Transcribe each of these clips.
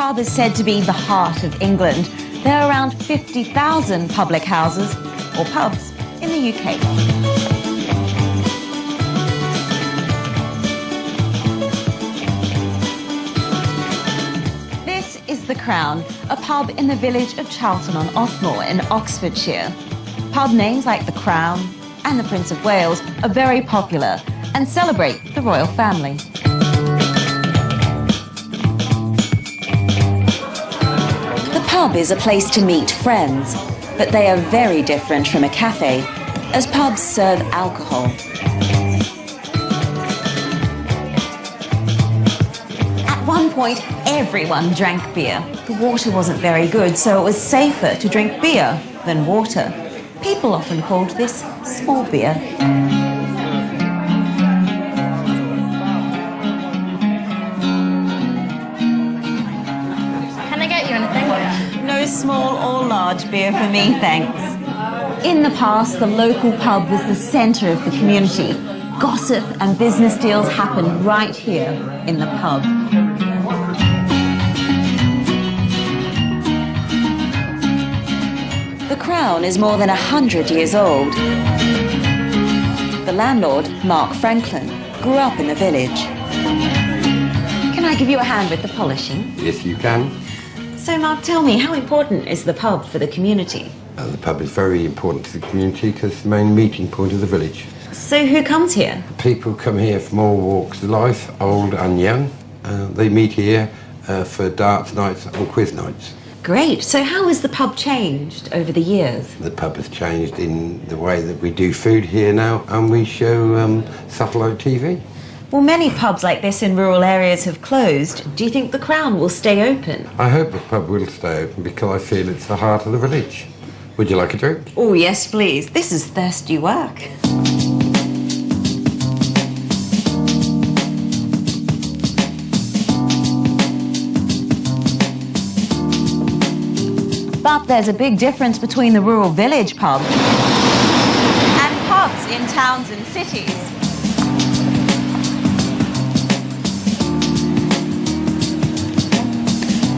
pub is said to be the heart of England. There are around 50,000 public houses, or pubs, in the UK. This is The Crown, a pub in the village of Charlton-on-Otmore in Oxfordshire. Pub names like The Crown and the Prince of Wales are very popular and celebrate the royal family. The pub is a place to meet friends, but they are very different from a cafe, as pubs serve alcohol. At one point, everyone drank beer. The water wasn't very good, so it was safer to drink beer than water. People often called this small beer. Can I get you anything? No small or large beer for me, thanks. In the past, the local pub was the centre of the community. Gossip and business deals happened right here in the pub. The Crown is more than 100 years old. The landlord, Mark Franklin, grew up in the village. Can I give you a hand with the polishing? Yes, you can. So, Mark, tell me, how important is the pub for the community? The pub is very important to the community because it's the main meeting point of the village. So who comes here? People come here from all walks of life, old and young. They meet here for darts nights or quiz nights. Great. So how has the pub changed over the years? The pub has changed in the way that we do food here now, and we show satellite TV. Well, many pubs like this in rural areas have closed. Do you think the Crown will stay open? I hope the pub will stay open because I feel it's the heart of the village. Would you like a drink? Oh, yes, please. This is thirsty work. But there's a big difference between the rural village pub and pubs in towns and cities.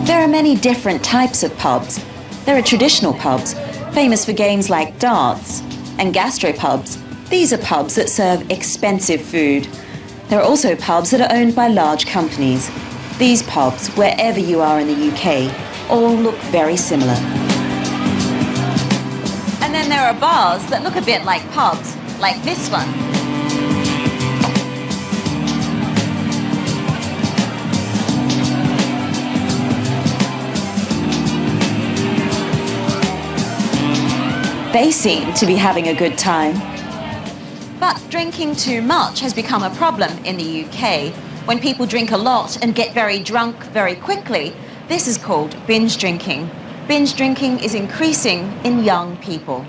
There are many different types of pubs. There are traditional pubs, famous for games like darts, and gastropubs. These are pubs that serve expensive food. There are also pubs that are owned by large companies. These pubs, wherever you are in the UK, all look very similar. And then there are bars that look a bit like pubs, like this one. They seem to be having a good time. But drinking too much has become a problem in the UK. When people drink a lot and get very drunk very quickly, this is called binge drinking. Binge drinking is increasing in young people.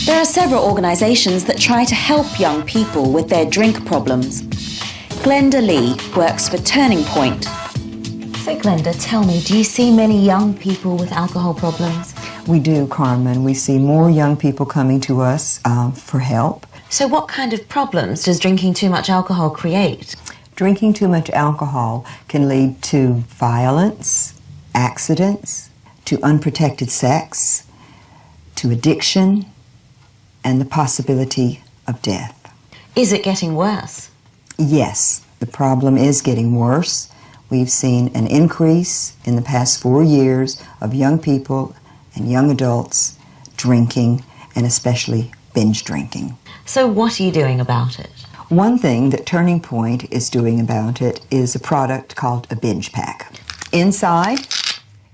There are several organisations that try to help young people with their drink problems. Glenda Lee works for Turning Point. So Glenda, tell me, do you see many young people with alcohol problems? We do, Carmen. We see more young people coming to us for help. So what kind of problems does drinking too much alcohol create? Drinking too much alcohol can lead to violence, accidents, to unprotected sex, to addiction, and the possibility of death. Is it getting worse? Yes, the problem is getting worse. We've seen an increase in the past 4 years of young people and young adults drinking, and especially binge drinking. So what are you doing about it? One thing that Turning Point is doing about it is a product called a binge pack. Inside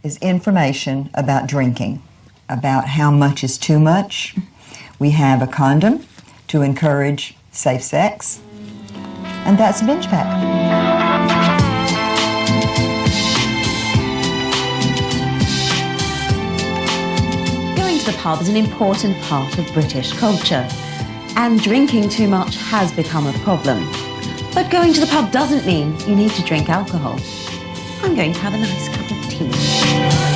is information about drinking, about how much is too much. We have a condom to encourage safe sex, and that's a binge pack. The pub is an important part of British culture, and drinking too much has become a problem. But going to the pub doesn't mean you need to drink alcohol. I'm going to have a nice cup of tea.